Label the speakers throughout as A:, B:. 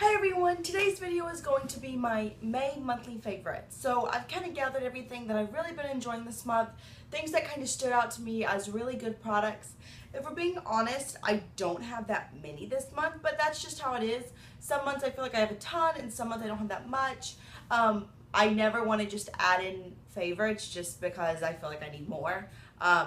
A: Hi everyone, today's video is going to be my May monthly favorites. So I've kind of gathered everything that I've really been enjoying this month, things that kind of stood out to me as really good products. If we're being honest, I don't have that many this month, but that's just how it is. Some months I feel like I have a ton and some months I don't have that much. I never want to just add in favorites just because I feel like I need more.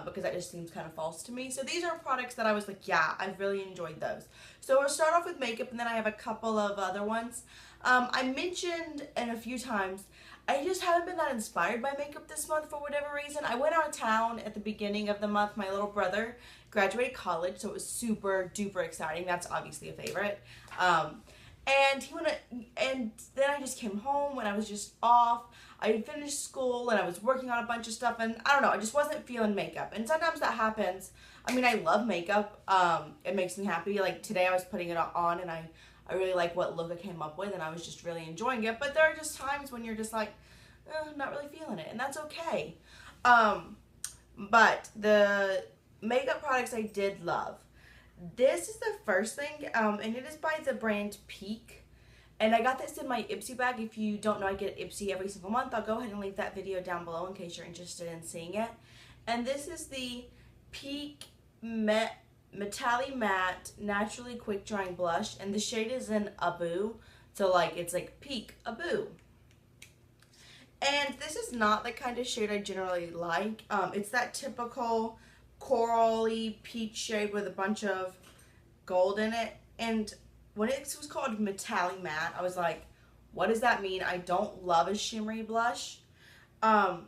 A: Because that just seems kind of false to me. So these are products that I was like, yeah, I've really enjoyed those. So we'll start off with makeup and then I have a couple of other ones. I mentioned in a few times, I just haven't been that inspired by makeup this month for whatever reason. I went out of town at the beginning of the month. My little brother graduated college, so it was super duper exciting. That's obviously a favorite. And then I just came home when I was just off. I had finished school and I was working on a bunch of stuff and I don't know, I just wasn't feeling makeup. And sometimes that happens. I mean, I love makeup. It makes me happy. Like today I was putting it on and I really like what look I came up with and I was just really enjoying it. But there are just times when you're just like, not really feeling it, and that's okay. But the makeup products I did love. This is the first thing, and it is by the brand Peak. And I got this in my Ipsy bag. If you don't know, I get Ipsy every single month. I'll go ahead and leave that video down below in case you're interested in seeing it. And this is the Peak Metalimatte Naturally Quick Drying Blush. And the shade is in Abu. So, like, it's like Peak Abu. And this is not the kind of shade I generally like. It's that typical corally peach shade with a bunch of gold in it. And when it was called Metalimatte, I was like, what does that mean? I don't love a shimmery blush. And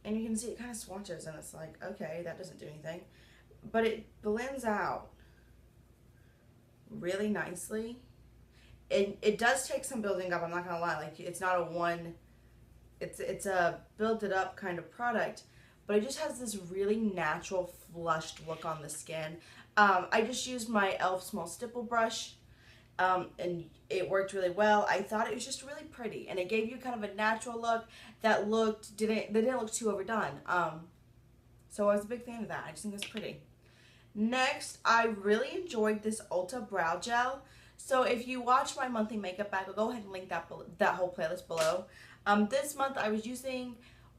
A: you can see it kind of swatches and it's like, okay, that doesn't do anything. But it blends out really nicely. It does take some building up, I'm not going to lie. Like, it's not a one, it's a build it up kind of product. But it just has this really natural flushed look on the skin. I just used my e.l.f. small stipple brush. And it worked really well. I thought it was just really pretty, and it gave you kind of a natural look that didn't look too overdone. So I was a big fan of that. I just think it's pretty. Next, I really enjoyed this Ulta Brow Gel. So if you watch my monthly makeup bag, I'll go ahead and link that whole playlist below. This month I was using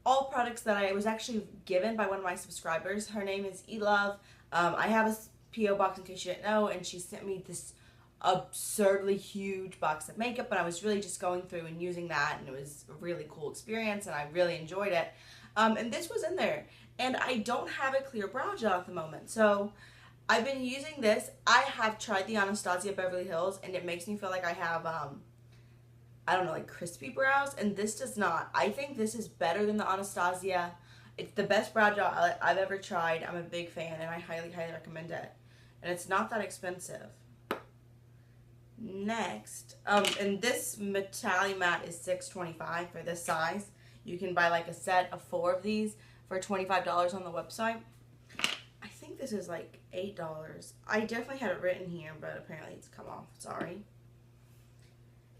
A: all products that I was actually given by one of my subscribers. Her name is Elove. I have a P.O. box in case you didn't know, and she sent me this absurdly huge box of makeup, and I was really just going through and using that, and it was a really cool experience and I really enjoyed it. And this was in there, and I don't have a clear brow gel at the moment, so I've been using this. I have tried the Anastasia Beverly Hills and it makes me feel like I have I don't know, like crispy brows, and this does not. I think this is better than the Anastasia. It's the best brow gel I've ever tried. I'm a big fan and I highly recommend it, and it's not that expensive. Next, and this Metalimatte is $6.25 for this size. You can buy like a set of 4 of these for $25 on the website. I think this is like $8. I definitely had it written here, but apparently it's come off. Sorry.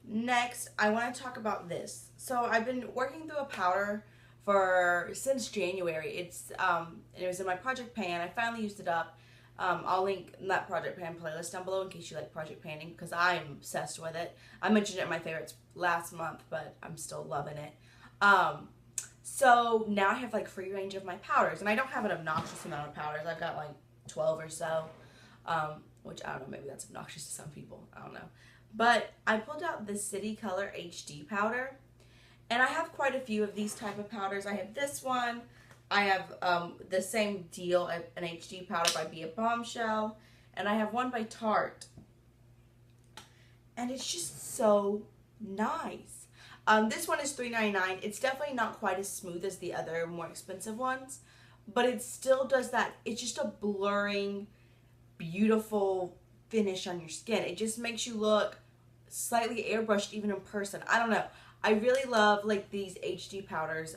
A: Next, I want to talk about this. So I've been working through a powder since January. It was in my project pan. I finally used it up. I'll link that project pan playlist down below in case you like project panning, because I am obsessed with it. I mentioned it in my favorites last month, but I'm still loving it. So now I have like free range of my powders, and I don't have an obnoxious amount of powders. I've got like 12 or so, which I don't know, maybe that's obnoxious to some people. I don't know. But I pulled out the City Color HD powder, and I have quite a few of these type of powders. I have this one. I have the same deal, an HD powder by Be a Bombshell, and I have one by Tarte. And it's just so nice. This one is $3.99. It's definitely not quite as smooth as the other more expensive ones, but it still does that. It's just a blurring, beautiful finish on your skin. It just makes you look slightly airbrushed even in person. I don't know. I really love like these HD powders.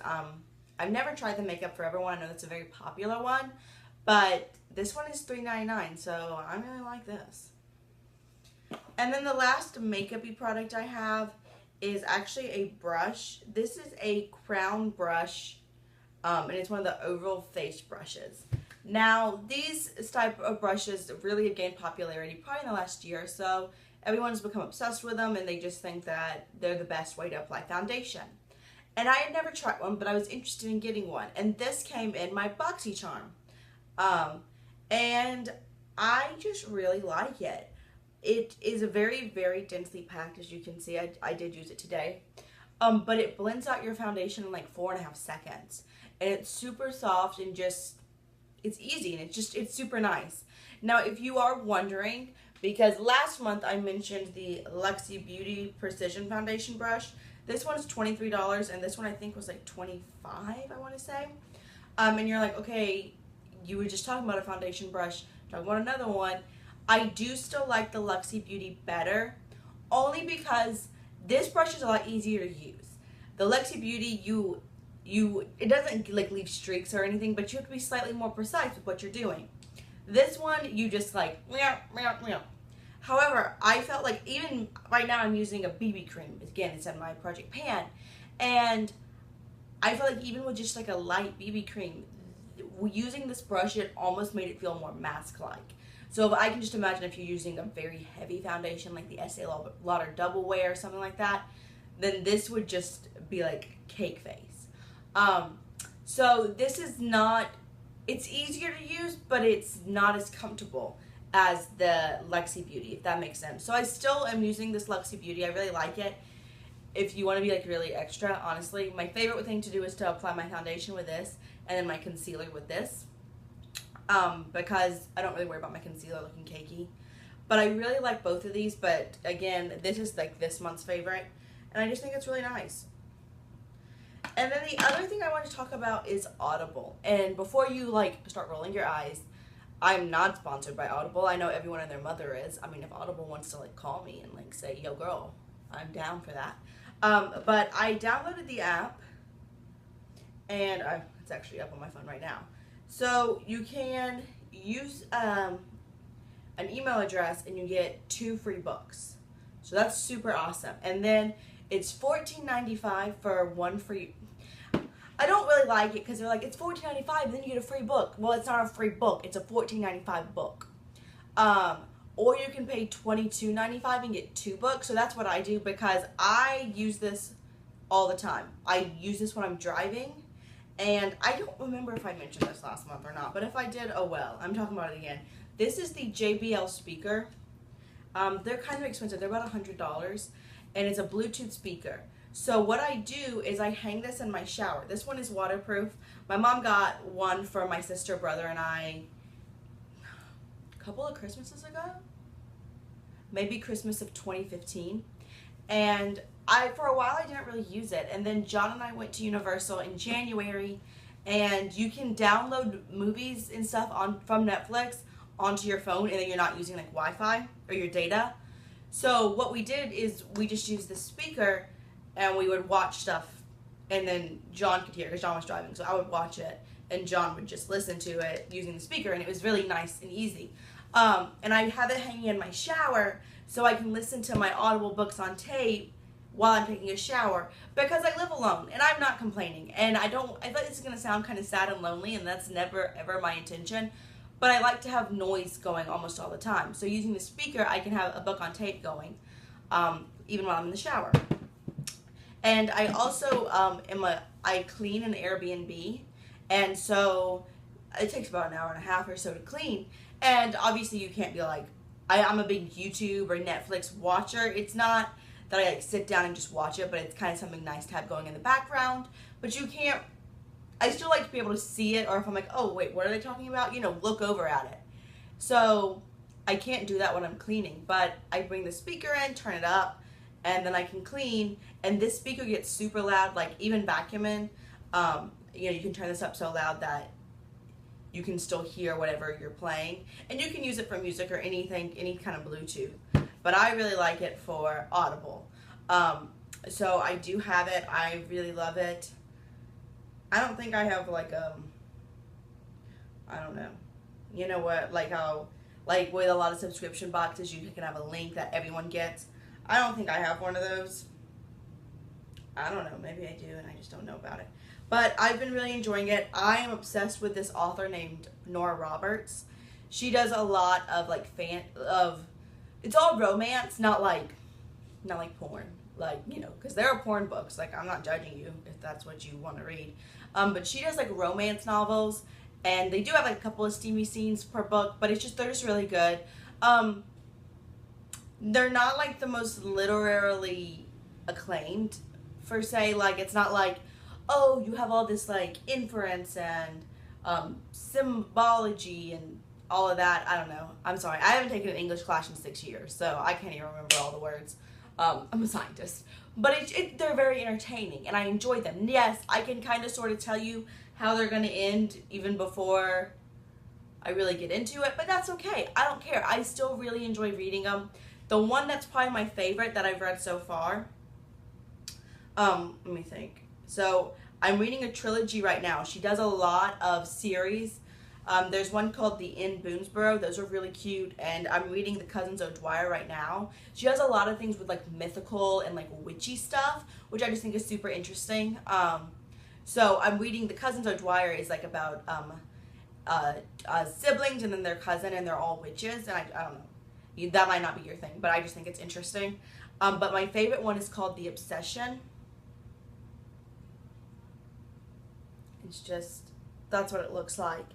A: I've never tried the Makeup Forever one. I know that's a very popular one, but this one is $3.99, so I really like this. And then the last makeup-y product I have is actually a brush. This is a crown brush, and it's one of the oval face brushes. Now, these type of brushes really have gained popularity probably in the last year or so, everyone's become obsessed with them, and they just think that they're the best way to apply foundation. And I had never tried one, but I was interested in getting one. And this came in my BoxyCharm. And I just really like it. It is a very, very densely packed, as you can see. I did use it today. But it blends out your foundation in like 4.5 seconds. And it's super soft and just, it's easy, and it's super nice. Now, if you are wondering, because last month I mentioned the Luxie Beauty Precision Foundation Brush. This one is $23, and this one I think was like $25, I want to say. And you're like, okay, you were just talking about a foundation brush, talking about another one. I do still like the Luxie Beauty better, only because this brush is a lot easier to use. The Luxie Beauty, it doesn't like leave streaks or anything, but you have to be slightly more precise with what you're doing. This one, you just like, meow, meow, meow. However, I felt like, even right now I'm using a BB cream. Again, it's in my Project Pan. And I feel like even with just like a light BB cream, using this brush, it almost made it feel more mask-like. So if I can just imagine if you're using a very heavy foundation like the Estee Lauder Double Wear or something like that, then this would just be like cake face. So this is not, it's easier to use, but it's not as comfortable as the Luxie Beauty, if that makes sense. So I still am using this Luxie Beauty. I really like it. If you want to be like really extra, honestly, my favorite thing to do is to apply my foundation with this and then my concealer with this. Because I don't really worry about my concealer looking cakey. But I really like both of these, but again, this is like this month's favorite, and I just think it's really nice. And then the other thing I want to talk about is Audible. And before you like start rolling your eyes, I'm not sponsored by Audible. I know everyone and their mother is. I mean, if Audible wants to like call me and like say, yo girl, I'm down for that. But I downloaded the app, and it's actually up on my phone right now. So you can use an email address and you get 2 free books. So that's super awesome. And then it's $14.95 for 1 free. I don't really like it because they're like, it's $14.95, then you get a free book. Well, it's not a free book. It's a $14.95 book. Or you can pay $22.95 and get 2 books. So that's what I do, because I use this all the time. I use this when I'm driving. And I don't remember if I mentioned this last month or not, but if I did, oh well, I'm talking about it again. This is the JBL speaker. They're kind of expensive. They're about $100, and it's a Bluetooth speaker. So what I do is I hang this in my shower. This one is waterproof. My mom got one for my sister, brother, and I a couple of Christmases ago. Maybe Christmas of 2015. And for a while, I didn't really use it. And then John and I went to Universal in January, and you can download movies and stuff from Netflix onto your phone, and then you're not using like Wi-Fi or your data. So what we did is we just used the speaker, and we would watch stuff, and then John could hear, because John was driving. So I would watch it, and John would just listen to it using the speaker, and it was really nice and easy. And I have it hanging in my shower, so I can listen to my Audible books on tape while I'm taking a shower, because I live alone and I'm not complaining, and I feel like this is going to sound kind of sad and lonely, and that's never ever my intention, but I like to have noise going almost all the time. So using the speaker, I can have a book on tape going, even while I'm in the shower. And I also I clean an Airbnb, and so it takes about an hour and a half or so to clean, and obviously you can't be like, I'm a big YouTube or Netflix watcher. It's not that I like sit down and just watch it, but it's kind of something nice to have going in the background. But you can't, I still like to be able to see it, or if I'm like, oh wait, what are they talking about? You know, look over at it. So I can't do that when I'm cleaning, but I bring the speaker in, turn it up, and then I can clean. And this speaker gets super loud, like even vacuuming, you know, you can turn this up so loud that you can still hear whatever you're playing. And you can use it for music or anything, any kind of Bluetooth. But I really like it for Audible. So I do have it. I really love it. I don't think I have like I don't know. You know what, like how, like with a lot of subscription boxes, you can have a link that everyone gets. I don't think I have one of those. I don't know, maybe I do and I just don't know about it. But I've been really enjoying it. I am obsessed with this author named Nora Roberts. She does a lot of like it's all romance, not like porn. Like, you know, because there are porn books. Like, I'm not judging you if that's what you want to read. But she does, like, romance novels. And they do have, like, a couple of steamy scenes per book. But they're just really good. They're not, like, the most literarily acclaimed, per se. Like, it's not like, oh, you have all this, like, inference and symbology and all of that. I don't know. I'm sorry. I haven't taken an English class in 6 years. So I can't even remember all the words. I'm a scientist, but they're very entertaining, and I enjoy them. Yes, I can kind of sort of tell you how they're going to end even before I really get into it, but that's okay. I don't care. I still really enjoy reading them. The one that's probably my favorite that I've read so far, let me think. So I'm reading a trilogy right now. She does a lot of series. There's one called The Inn Boonesborough. Those are really cute. And I'm reading The Cousins O'Dwyer right now. She has a lot of things with like mythical and like witchy stuff, which I just think is super interesting. So I'm reading The Cousins O'Dwyer is like about siblings and then their cousin, and they're all witches. And I don't know. That might not be your thing, but I just think it's interesting. But my favorite one is called The Obsession. It's just, that's what it looks like.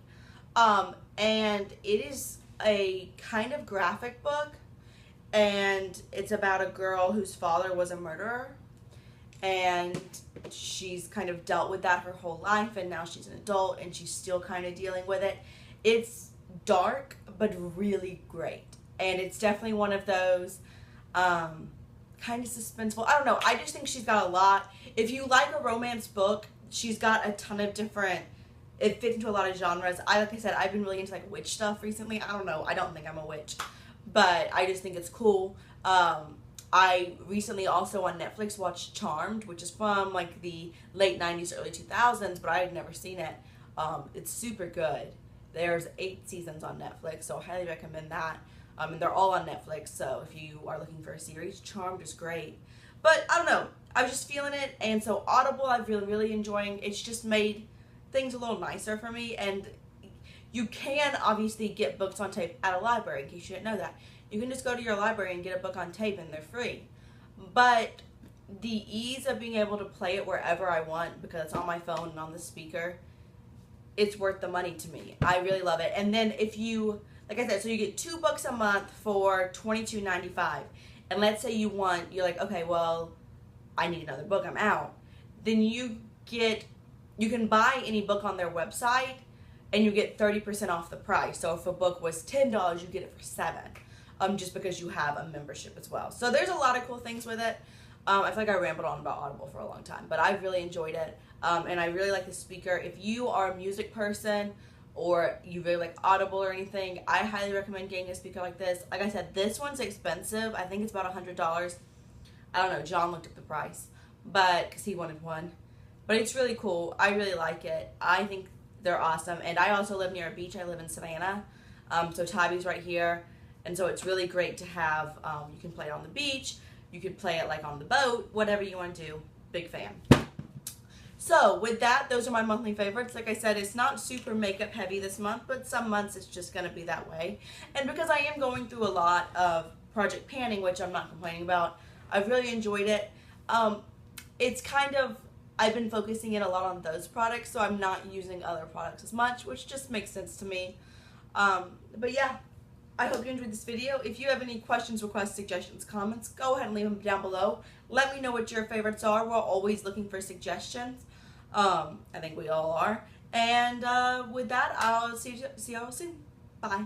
A: And it is a kind of graphic book, and it's about a girl whose father was a murderer, and she's kind of dealt with that her whole life, and now she's an adult, and she's still kind of dealing with it. It's dark, but really great, and it's definitely one of those, kind of suspenseful. I don't know, I just think she's got a lot. If you like a romance book, she's got a ton of different, it fits into a lot of genres. Like I said, I've been really into like witch stuff recently. I don't know. I don't think I'm a witch, but I just think it's cool. I recently also on Netflix watched Charmed, which is from like the late 90s, early 2000s, but I had never seen it. It's super good. There's 8 seasons on Netflix, so I highly recommend that. And they're all on Netflix, so if you are looking for a series, Charmed is great. But I don't know. I was just feeling it, and so Audible I've really enjoying. It's just made things a little nicer for me, and you can obviously get books on tape at a library, in case you didn't know that. You can just go to your library and get a book on tape, and they're free. But the ease of being able to play it wherever I want, because it's on my phone and on the speaker, it's worth the money to me. I really love it. And then if you, like I said, so you get 2 books a month for $22.95. And let's say you're like, okay, well, I need another book, I'm out. Then you can buy any book on their website, and you get 30% off the price. So if a book was $10, you get it for $7, just because you have a membership as well. So there's a lot of cool things with it. I feel like I rambled on about Audible for a long time, but I've really enjoyed it, and I really like the speaker. If you are a music person or you really like Audible or anything, I highly recommend getting a speaker like this. Like I said, this one's expensive. I think it's about $100. I don't know. John looked up the price, but because he wanted one. But it's really cool. I really like it. I think they're awesome. And I also live near a beach. I live in Savannah. So Tabby's right here. And so it's really great to have, you can play it on the beach. You could play it like on the boat, whatever you want to do. Big fan. So with that, those are my monthly favorites. Like I said, it's not super makeup heavy this month, but some months it's just going to be that way. And because I am going through a lot of project panning, which I'm not complaining about, I've really enjoyed it. It's kind of, I've been focusing in a lot on those products, so I'm not using other products as much, which just makes sense to me. But yeah, I hope you enjoyed this video. If you have any questions, requests, suggestions, comments, go ahead and leave them down below. Let me know what your favorites are. We're always looking for suggestions. I think we all are. And with that, I'll see y'all soon. Bye.